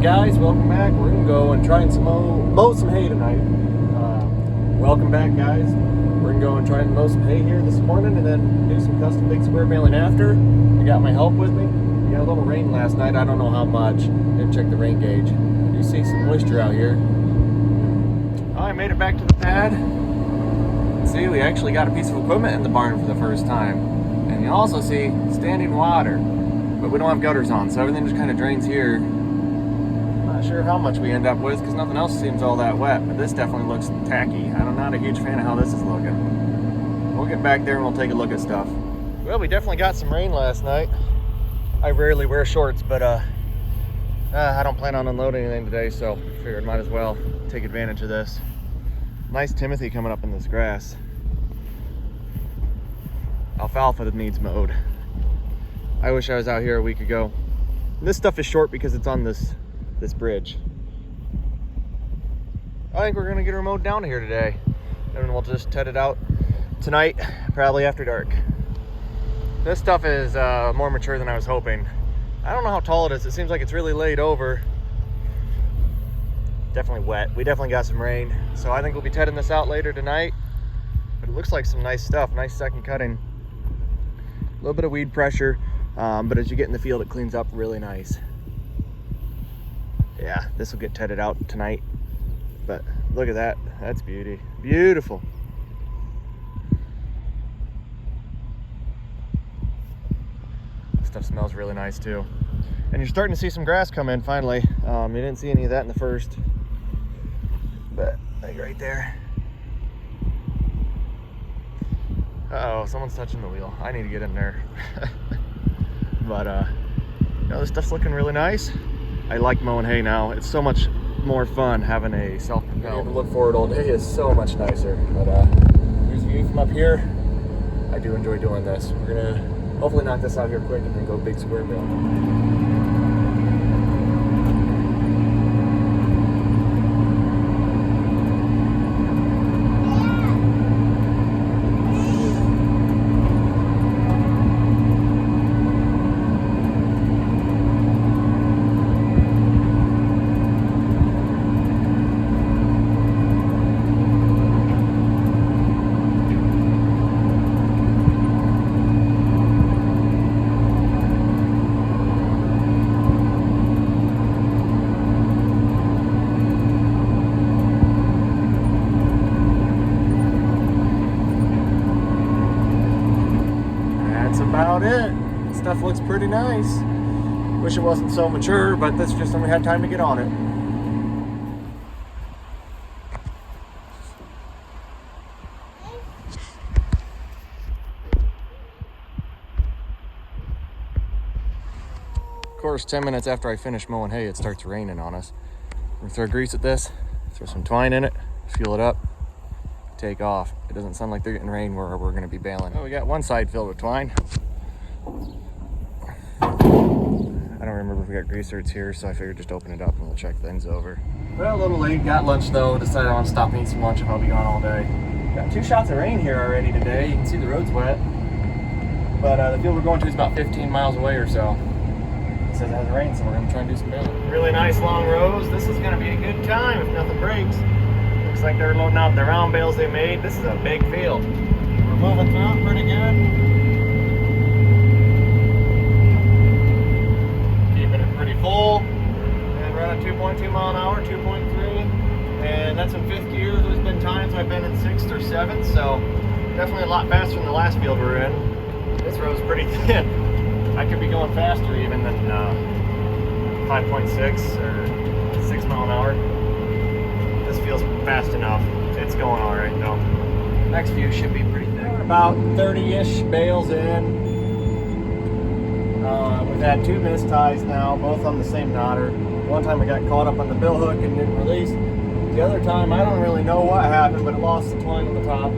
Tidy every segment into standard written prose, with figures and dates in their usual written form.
guys, welcome back. We're gonna go and try and mow some hay tonight. Welcome back, guys. We're gonna go and try and mow some hay here this morning and then do some custom big square baling after. I got my help with me. We got a little rain last night. I don't know how much. Didn't check the rain gauge. I do see some moisture out here. I made it back to the pad. See, we actually got a piece of equipment in the barn for the first time. And you also see standing water. But we don't have gutters on, so everything just kind of drains here. Not sure how much we end up with because nothing else seems all that wet, but this definitely looks tacky. I'm not a huge fan of how this is looking. We'll get back there and we'll take a look at stuff. Well, we definitely got some rain last night. I rarely wear shorts, but I don't plan on unloading anything today, so I figured might as well take advantage of this. Nice Timothy coming up in this grass. Alfalfa that needs mowed. I wish I was out here a week ago. And this stuff is short because it's on this bridge. I think we're gonna get her mowed down here today. And then we'll just ted it out tonight, probably after dark. This stuff is more mature than I was hoping. I don't know how tall it is. It seems like it's really laid over. Definitely wet. We definitely got some rain. So I think we'll be tedding this out later tonight. But it looks like some nice stuff, nice second cutting. A little bit of weed pressure. But as you get in the field, it cleans up really nice. Yeah, this will get tedded out tonight. But look at that. That's beauty. Beautiful. This stuff smells really nice too. And you're starting to see some grass come in finally. You didn't see any of that in the first. But like right there. Uh-oh, someone's touching the wheel. I need to get in there. But you know, this stuff's looking really nice. I like mowing hay now. It's so much more fun having a self-propelled. The look forward all day is so much nicer. But here's a view from up here. I do enjoy doing this. We're gonna hopefully knock this out here quick and then go big square bale. About it. Stuff looks pretty nice. Wish it wasn't so mature, but that's just when we had time to get on it. Of course, 10 minutes after I finish mowing hay, it starts raining on us. We're gonna throw grease at this, throw some twine in it, fuel it up, take off. It doesn't sound like they're getting rain where we're gonna be baling. Oh, we got one side filled with twine. I don't remember if we got grease zerks here, so I figured just open it up and we'll check things over. Well, a little late, got lunch though. Decided I want to stop and eat some lunch if I'll be gone all day. Got 2 shots of rain here already today. You can see the road's wet. But the field we're going to is about 15 miles away or so. It says it hasn't rained, so we're gonna try and do some baling. Really nice long rows. This is gonna be a good time if nothing breaks. Looks like they're loading out the round bales they made. This is a big field. We're moving through it pretty good. Pretty full, and we're at 2.2 mile an hour, 2.3, and that's in 5th gear. There's been times I've been in 6th or 7th, so definitely a lot faster than the last field we're in. This road's pretty thin. I could be going faster even than 5.6 or 6 mile an hour. This feels fast enough. It's going all right though. Next few should be pretty thick. We're about 30-ish bales in. We've had 2 missed ties now, both on the same knotter. One time I got caught up on the bill hook and didn't release. The other time, I don't really know what happened, but it lost the twine on the top.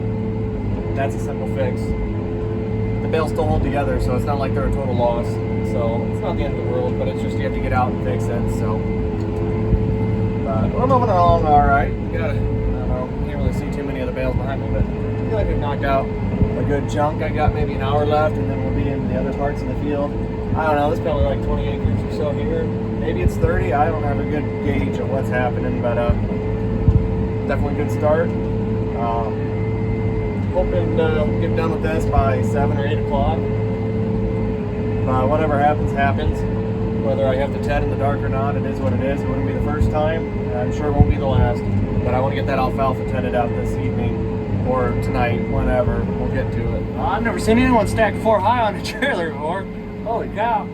That's a simple fix. The bales still hold together, so it's not like they're a total loss. So it's not the end of the world, but it's just you have to get out and fix it. So we're moving along all right. I don't know, can't really see too many of the bales behind me, but I feel like we've knocked out a good chunk. I got maybe an hour left, and then we'll be in the other parts of the field. I don't know, there's probably like 20 acres or so here. maybe it's 30. I don't have a good gauge of what's happening, but definitely a good start. Hoping to get done with this by 7 or 8 o'clock. Whatever happens, happens. Whether I have to ted in the dark or not, it is what it is. It wouldn't be the first time, and I'm sure it won't be the last. But I want to get that alfalfa tedded out this evening or tonight, whenever. We'll get to it. I've never seen anyone stack 4 high on a trailer before. Holy cow.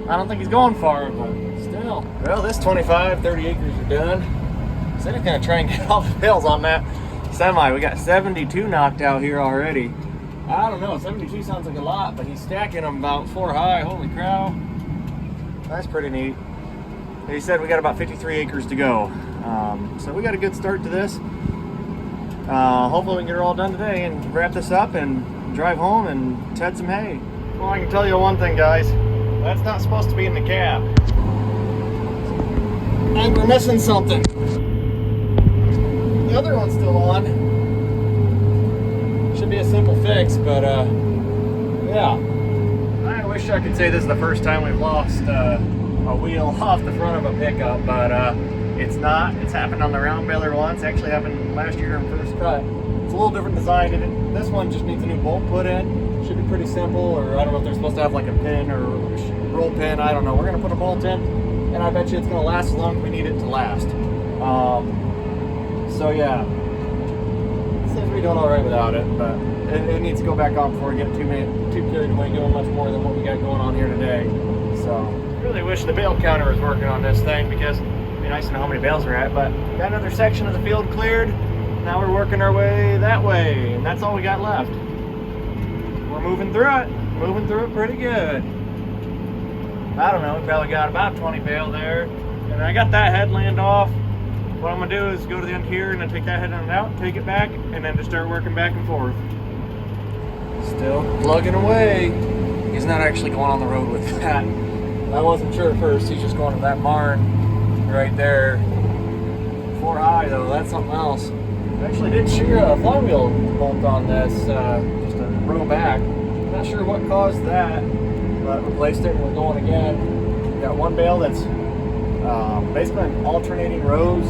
I don't think he's going far, but still. Well, this 25, 30 acres are done. Said he's going to try and get all the bales on that semi. We got 72 knocked out here already. I don't know, 72 sounds like a lot, but he's stacking them about 4 high. Holy cow. That's pretty neat. He said we got about 53 acres to go. So we got a good start to this. Hopefully we can get her all done today and wrap this up and drive home and ted some hay. Well, I can tell you one thing, guys. That's not supposed to be in the cab. I think we're missing something. The other one's still on. Should be a simple fix, but yeah. I wish I could say this is the first time we've lost a wheel off the front of a pickup, but it's not. It's happened on the round baler once. Actually happened last year in first cut. It's a little different design. This one just needs a new bolt put in. Should be pretty simple, or I don't know if they're supposed to have like a pin or roll pin. I don't know. We're gonna put a bolt in, and I bet you it's gonna last as long as we need it to last. So yeah. Seems to be doing all right without it, but it needs to go back on before we get too carried away doing much more than what we got going on here today. So, really wish the bale counter was working on this thing, because it'd be nice to know how many bales we're at. But got another section of the field cleared. Now we're working our way that way, and that's all we got left. We're moving through it pretty good. I don't know, we probably got about 20 bale there, and I got that headland off. What I'm gonna do is go to the end here and then take that headland out, take it back, and then just start working back and forth. Still plugging away. He's not actually going on the road with that. I wasn't sure at first. He's just going to that barn right there. 4 high though, that's something else. I actually did shear a flywheel bolt on this, just a row back. Not sure what caused that, but replaced it and we're going again. We got one bale that's basically I'm alternating rows,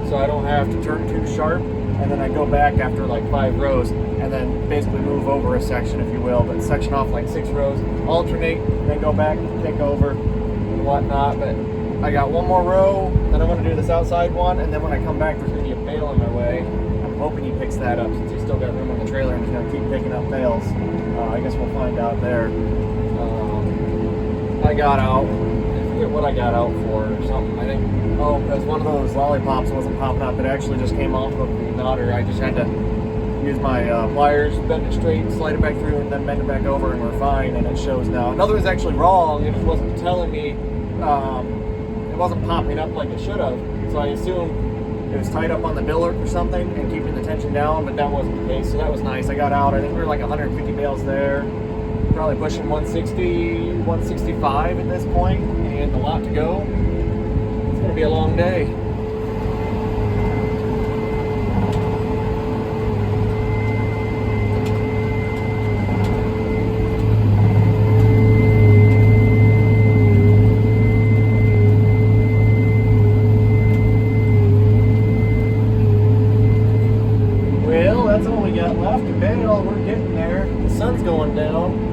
so I don't have to turn too sharp, and then I go back after like 5 rows and then basically move over a section, if you will, but section off like 6 rows, alternate, then go back, kick over and whatnot. But I got one more row, then I'm going to do this outside one, and then when I come back there's going to be a bale in my way. I'm hoping he picks that up since he's still got room on the trailer and he's going to keep picking up bales. I guess we'll find out there. I got out. What I got out for or something. I think, because one of those lollipops wasn't popping up. It actually just came off of the knotter. I just had to use my pliers, bend it straight, slide it back through, and then bend it back over, and we're fine, and it shows now. Another was actually wrong. It just wasn't telling me, it wasn't popping up like it should have. So I assumed it was tied up on the billet or something and keeping the tension down, but that wasn't the case, so that was nice. I got out. I think we were like 150 bales there. Probably pushing 160, 165 at this point, and a lot to go. It's going to be a long day. Well, that's all we got left to bale. We're getting there. The sun's going down.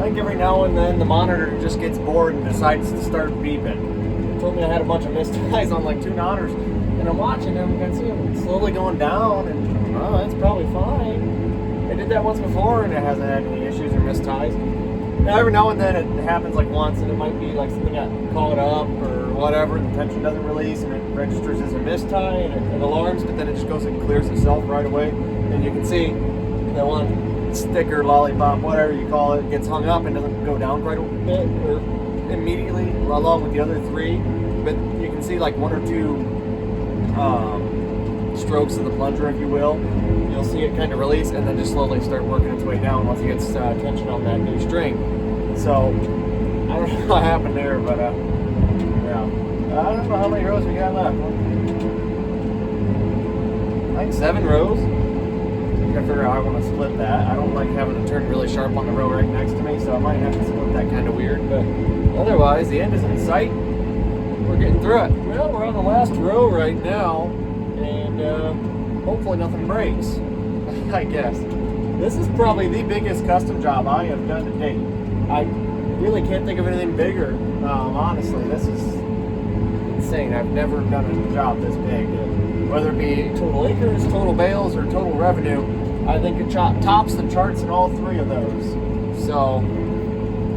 I think every now and then the monitor just gets bored and decides to start beeping. It told me I had a bunch of missed ties on like 2 knotters, and I'm watching them and I see them slowly going down, and that's probably fine. I did that once before and it hasn't had any issues or missed ties. Now every now and then it happens like once, and it might be like something got caught up or whatever, and the tension doesn't release and it registers as a missed tie and it alarms, but then it just goes and clears itself right away. And you can see that one sticker, lollipop, whatever you call it, gets hung up and doesn't go down quite a bit or immediately along with the other 3, but you can see like 1 or 2 strokes of the plunger, if you will. You'll see it kind of release and then just slowly start working its way down once it gets tension on that new string. So I don't know what happened there, but yeah, I don't know how many rows we got left. I think 7 rows. I gotta figure out how I want to split that. I don't like having it turn really sharp on the row right next to me, so I might have to split that kind of weird, but otherwise the end is in sight. We're getting through it. Well, we're on the last row right now, and hopefully nothing breaks. I guess this is probably the biggest custom job I have done to date. I really can't think of anything bigger. Honestly, this is insane. I've never done a job this big, whether it be total acres, total bales, or total revenue. I think it tops the charts in all three of those. So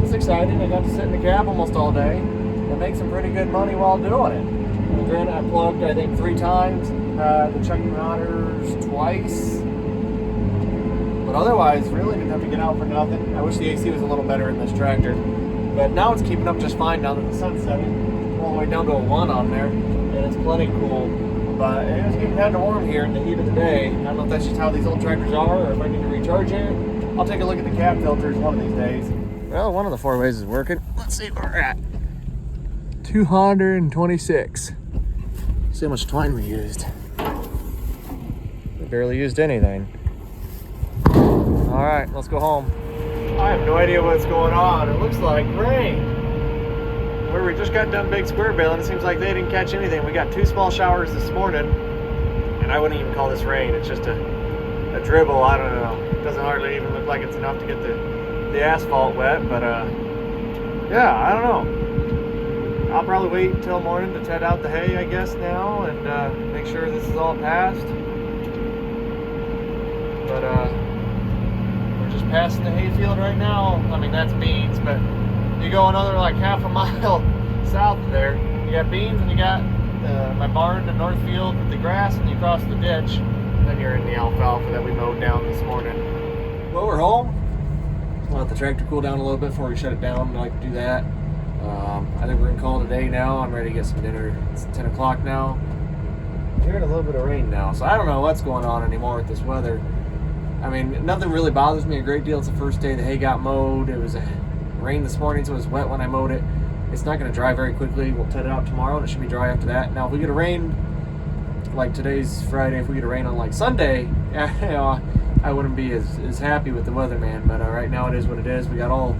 it's exciting. I got to sit in the cab almost all day and make some pretty good money while doing it. And granted, I plugged I think 3 times, the chucking routers twice, but otherwise really didn't have to get out for nothing. I wish the AC was a little better in this tractor, but now it's keeping up just fine now that the sun's setting. All the way down to a 1 on there, and it's plenty cool. But it's getting kind of warm here in the heat of the day. I don't know if that's just how these old tractors are, or if I need to recharge it. I'll take a look at the cab filters one of these days. Well, one of the 4-ways is working. Let's see where we're at. 226. See how much twine we used. We barely used anything. All right, let's go home. I have no idea what's going on. It looks like rain. Where we just got done big square baling, it seems like they didn't catch anything. We got 2 small showers this morning, and I wouldn't even call this rain. It's just a dribble. I don't know. It doesn't hardly even look like it's enough to get the asphalt wet, but yeah, I don't know. I'll probably wait until morning to ted out the hay, I guess, now, and make sure this is all passed. But we're just passing the hayfield right now. I mean, that's beans, but you go another like half a mile south of there, you got beans, and you got my barn to Northfield with the grass, and you cross the ditch, and then you're in the alfalfa that we mowed down this morning. Well, we're home. We'll let the tractor cool down a little bit before we shut it down. I like to do that. I think we're gonna call it a day now. I'm ready to get some dinner. It's 10 o'clock now. I'm hearing a little bit of rain now, so I don't know what's going on anymore with this weather. I mean, nothing really bothers me a great deal. It's the first day the hay got mowed. It was rain this morning, so it was wet when I mowed it. It's not going to dry very quickly. We'll ted it out tomorrow, and it should be dry after that. Now, if we get a rain, like today's Friday, if we get a rain on like Sunday, you know, I wouldn't be as happy with the weatherman. But right now, it is what it is. We got all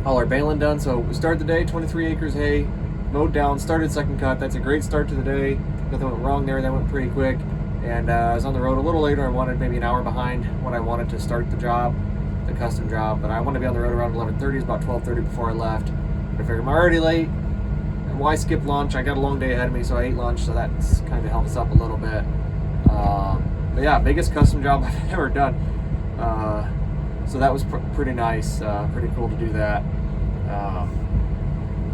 our baling done. So we started the day, 23 acres hay, mowed down, started second cut. That's a great start to the day. Nothing went wrong there. That went pretty quick. And I was on the road a little later. I wanted maybe an hour behind when I wanted to start the job. The custom job, but I want to be on the road around 11:30. It's about 12:30 before I left. I figured I'm already late. And why skip lunch? I got a long day ahead of me, so I ate lunch, so that's kind of helps up a little bit. But yeah, biggest custom job I've ever done. So that was pretty nice, pretty cool to do that.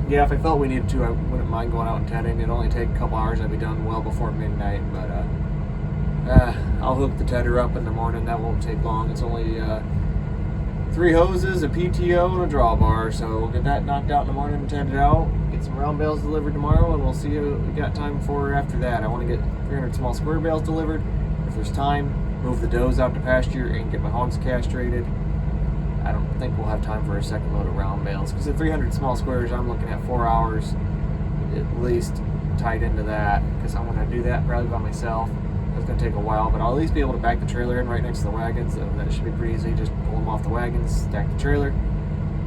Yeah, if I felt we needed to, I wouldn't mind going out and tedding. It'd only take a couple hours. I'd be done well before midnight, but I'll hook the tedder up in the morning. That won't take long. It's only 3 hoses, a PTO, and a drawbar. So we'll get that knocked out in the morning and ted it out. Get some round bales delivered tomorrow, and we'll see what we got time for after that. I want to get 300 small square bales delivered. If there's time, move the does out to pasture and get my hogs castrated. I don't think we'll have time for a second load of round bales, because at 300 small squares, I'm looking at 4 hours at least tied into that, because I'm going to do that probably by myself. It's going to take a while, but I'll at least be able to back the trailer in right next to the wagons, so that should be pretty easy. Just pull them off the wagons, stack the trailer,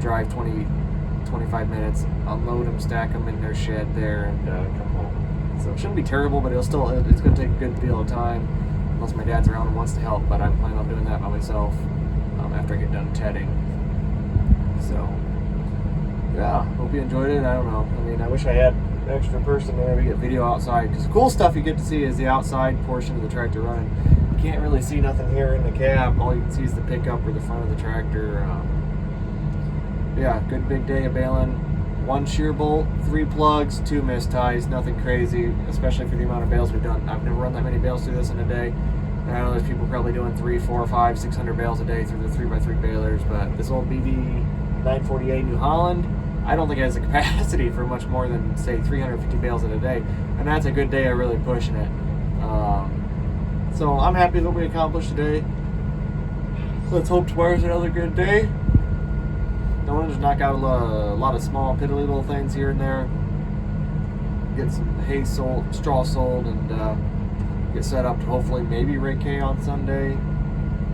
drive 20-25 minutes, unload them, stack them in their shed there, and come home. So it shouldn't be terrible, but it's going to take a good deal of time, unless my dad's around and wants to help, but I'm planning on doing that by myself after I get done tedding. So yeah, hope you enjoyed it. I don't know, I mean, I wish I had an extra person there to get video outside, because the cool stuff you get to see is the outside portion of the tractor running. You can't really see nothing here in the cab. All you can see is the pickup or the front of the tractor. Yeah, good big day of baling. 1 shear bolt, 3 plugs, 2 mist ties, nothing crazy, especially for the amount of bales we've done. I've never run that many bales through this in a day. And I know there's people probably doing 3, 4, 5, 600 bales a day through the 3x3 balers, but this old BB 948 New Holland, I don't think it has the capacity for much more than, say, 350 bales in a day. And that's a good day of really pushing it. So I'm happy with what we accomplished today. Let's hope tomorrow's another good day. I want to just knock out a lot of small piddly little things here and there. Get some hay sold, straw sold, and get set up to hopefully maybe rake hay on Sunday.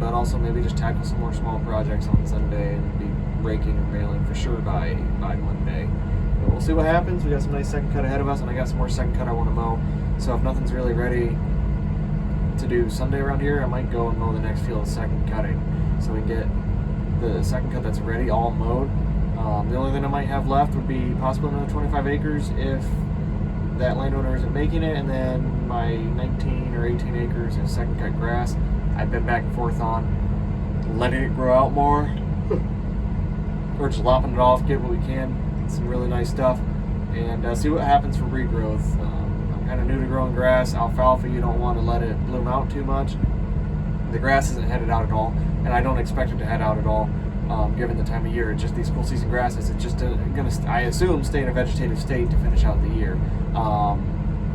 But also maybe just tackle some more small projects on Sunday and be raking and baling for sure by Monday. But we'll see what happens. We got some nice second cut ahead of us, and I got some more second cut I want to mow. So if nothing's really ready to do Sunday around here, I might go and mow the next field of second cutting, so we can get the second cut that's ready all mowed. The only thing I might have left would be possibly another 25 acres if that landowner isn't making it, and then my 19 or 18 acres of second cut grass I've been back and forth on letting it grow out more or just lopping it off, get what we can, some really nice stuff, and see what happens for regrowth. I'm kind of new to growing grass. Alfalfa, you don't want to let it bloom out too much. The grass isn't headed out at all, and I don't expect it to head out at all. Given the time of year, it's just these cool season grasses. It's just going to, I assume, stay in a vegetative state to finish out the year.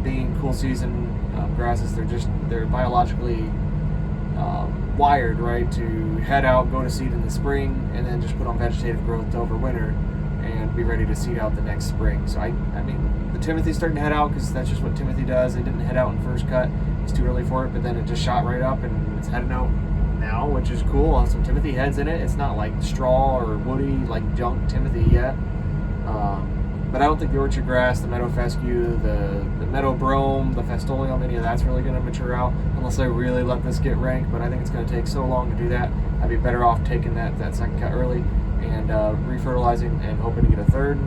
Being cool season grasses, they're biologically wired, right, to head out, go to seed in the spring, and then just put on vegetative growth over winter and be ready to seed out the next spring. So I mean, the Timothy's starting to head out because that's just what Timothy does. It didn't head out in first cut; it's too early for it. But then it just shot right up and it's heading out now, which is cool. Some Timothy heads in it. It's not like straw or woody like junk Timothy yet. But I don't think the orchard grass, the meadow fescue, the meadow brome, the fastolium, any of that's really going to mature out unless I really let this get rank. But I think it's going to take so long to do that. I'd be better off taking that second cut early and refertilizing and hoping to get a third.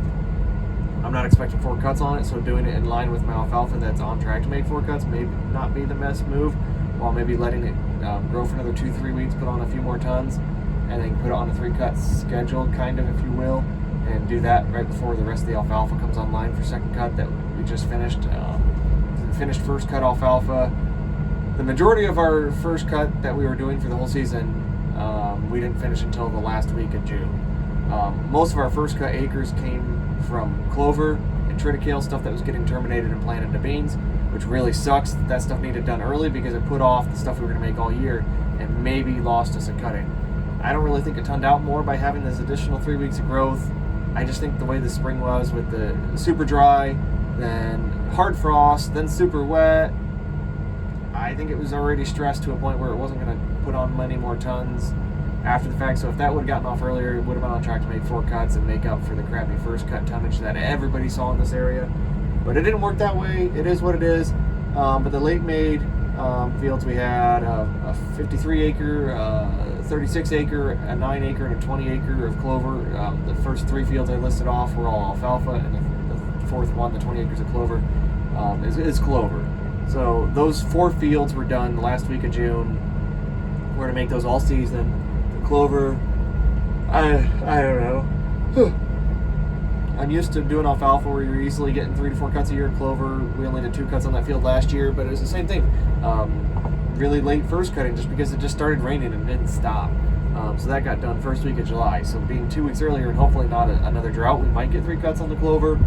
I'm not expecting 4 cuts on it, so doing it in line with my alfalfa that's on track to make 4 cuts may not be the best move, while maybe letting it grow for another 2-3 weeks, put on a few more tons, and then put it on a 3-cut schedule, kind of, if you will, and do that right before the rest of the alfalfa comes online for second cut that we just finished. Finished first cut alfalfa. The majority of our first cut that we were doing for the whole season, we didn't finish until the last week of June. Most of our first cut acres came from clover and triticale, stuff that was getting terminated and planted to beans, which really sucks. That stuff needed done early because it put off the stuff we were going to make all year and maybe lost us a cutting. I don't really think it turned out more by having this additional 3 weeks of growth. I just think the way the spring was with the super dry, then hard frost, then super wet, I think it was already stressed to a point where it wasn't going to put on many more tons after the fact. So if that would have gotten off earlier, it would have been on track to make 4 cuts and make up for the crappy first cut tonnage that everybody saw in this area. But it didn't work that way. It is what it is. But the late made fields, we had a 53 acre, 36 acre, a 9 acre, and a 20 acre of clover. The first 3 fields I listed off were all alfalfa, and the fourth one, the 20 acres of clover, is clover. So those 4 fields were done the last week of June. We're going to make those all season. The clover, I don't know. I'm used to doing alfalfa where you're easily getting 3 to 4 cuts a year. Clover, we only did 2 cuts on that field last year, but it was the same thing. Really late first cutting just because it just started raining and didn't stop. So that got done first week of July. So being 2 weeks earlier and hopefully not another drought, we might get 3 cuts on the clover.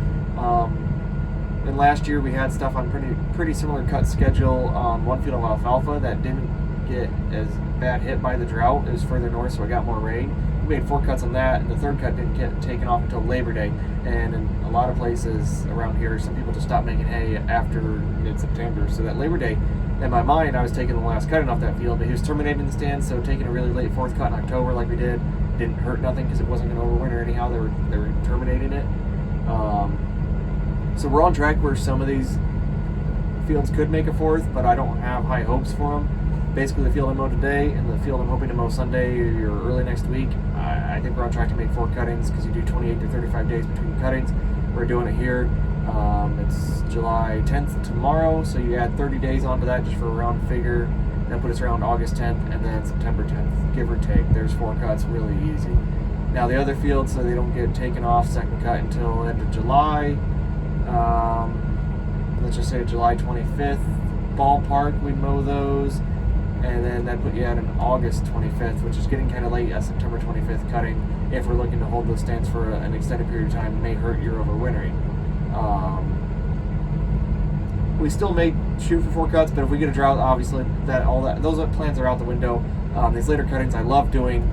And last year we had stuff on pretty similar cut schedule. One field of alfalfa that didn't get as bad hit by the drought. It was further north, so it got more rain. We made 4 cuts on that, and the 3rd cut didn't get taken off until Labor Day. And in a lot of places around here, some people just stopped making hay after mid-September. So that Labor Day, in my mind, I was taking the last cutting off that field, but he was terminating the stand, so taking a really late 4th cut in October like we did didn't hurt nothing because it wasn't going to overwinter anyhow. They were terminating it. So we're on track where some of these fields could make a 4th, but I don't have high hopes for them. Basically, the field I mowed today and the field I'm hoping to mow Sunday or early next week, I think we're on track to make 4 cuttings because you do 28 to 35 days between cuttings. We're doing it here. It's July 10th tomorrow, so you add 30 days onto that just for a round figure. That put us around August 10th and then September 10th, give or take. There's 4 cuts, really easy. Now the other fields, so they don't get taken off second cut until end of July. Let's just say July 25th, ballpark, we mow those. And then that put you at an August 25th, which is getting kind of late, a September 25th cutting. If we're looking to hold those stands for an extended period of time, may hurt your overwintering. We still may shoot for 4 cuts, but if we get a drought, obviously those plans are out the window. These later cuttings I love doing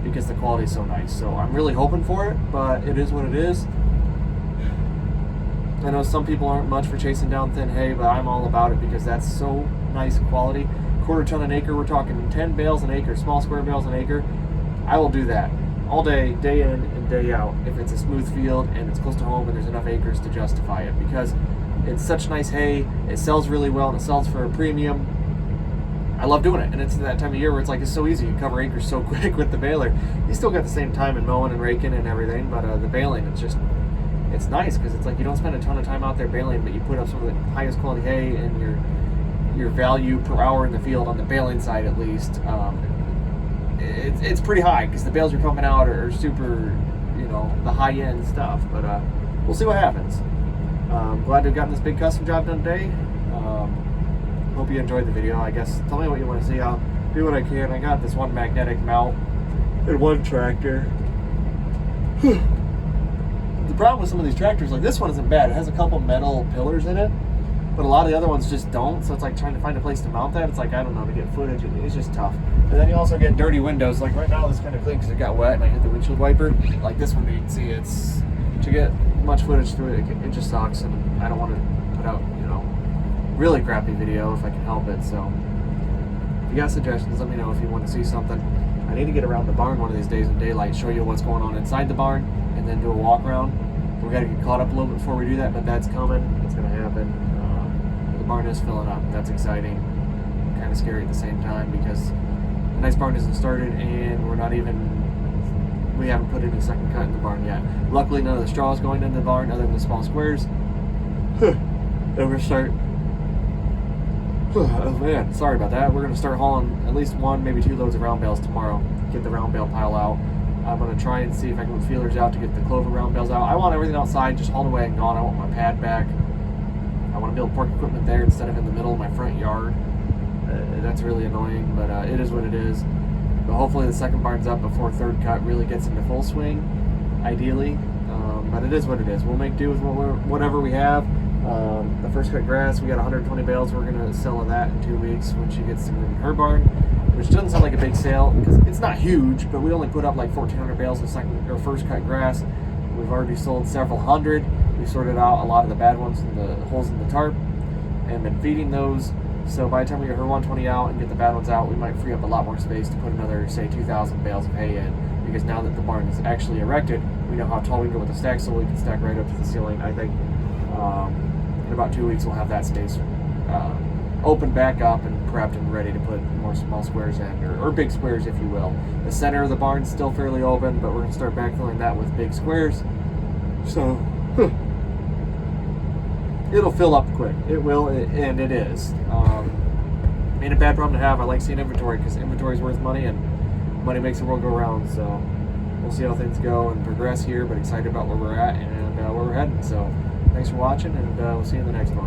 because the quality is so nice. So I'm really hoping for it, but it is what it is. I know some people aren't much for chasing down thin hay, but I'm all about it because that's so nice quality. 1/4 ton an acre, we're talking 10 bales an acre, small square bales an acre. I will do that all day, day in and day out, if it's a smooth field and it's close to home and there's enough acres to justify it, because it's such nice hay, it sells really well, and it sells for a premium. I love doing it, and it's that time of year where it's like, it's so easy, you cover acres so quick with the baler. You still got the same time in mowing and raking and everything, but the baling, it's nice, because it's like you don't spend a ton of time out there baling, but you put up some of the highest quality hay, and your value per hour in the field on the baling side at least, it's pretty high, because the bales are pumping out are super, the high end stuff. But we'll see what happens. Glad to have gotten this big custom job done today. Hope you enjoyed the video. I guess tell me what you want to see. I'll do what I can. I got this one magnetic mount in one tractor. The problem with some of these tractors, like this one, isn't bad. It has a couple metal pillars in it, but a lot of the other ones just don't. So it's like trying to find a place to mount that. It's like, I don't know, to get footage, it's just tough. And then you also get dirty windows. Like right now, this kind of clean because it got wet and I hit the windshield wiper. Like this one, you can see it's, to get much footage through it just sucks, and I don't want to put out, really crappy video if I can help it. So if you got suggestions, let me know if you want to see something. I need to get around the barn one of these days in daylight, show you what's going on inside the barn, and then do a walk around. We got to get caught up a little bit before we do that, but that's coming. It's going to happen. The barn is filling up. That's exciting. Kind of scary at the same time, because the nice barn isn't started, and we haven't put any second cut in the barn yet. Luckily, none of the straw is going into the barn other than the small squares. And we're going to start. Oh man, sorry about that. We're going to start hauling at least 1, maybe 2 loads of round bales tomorrow. Get the round bale pile out. I'm going to try and see if I can put feelers out to get the clover round bales out. I want everything outside just hauled away and gone. I want my pad back. I want to build pork equipment there instead of in the middle of my front yard. That's really annoying, but it is what it is. But hopefully the second barn's up before third cut really gets into full swing, ideally. But it is what it is. We'll make do with whatever we have. The first cut grass, we got 120 bales. We're going to sell that in 2 weeks when she gets to move in her barn, which doesn't sound like a big sale because it's not huge, but we only put up like 1,400 bales of first cut grass. We've already sold several hundred. We sorted out a lot of the bad ones and the holes in the tarp and been feeding those. So by the time we get her 120 out and get the bad ones out, we might free up a lot more space to put another, say, 2,000 bales of hay in, because now that the barn is actually erected, we know how tall we can go with the stack, so we can stack right up to the ceiling. I think in about 2 weeks we'll have that space opened back up and prepped and ready to put more small squares in, or big squares, if you will. The center of the barn's still fairly open, but we're going to start backfilling that with big squares. So it'll fill up quick. It will, and it is. Ain't a bad problem to have. I like seeing inventory, because inventory is worth money, and money makes the world go round. So we'll see how things go and progress here, but excited about where we're at and where we're heading. So thanks for watching, and we'll see you in the next one.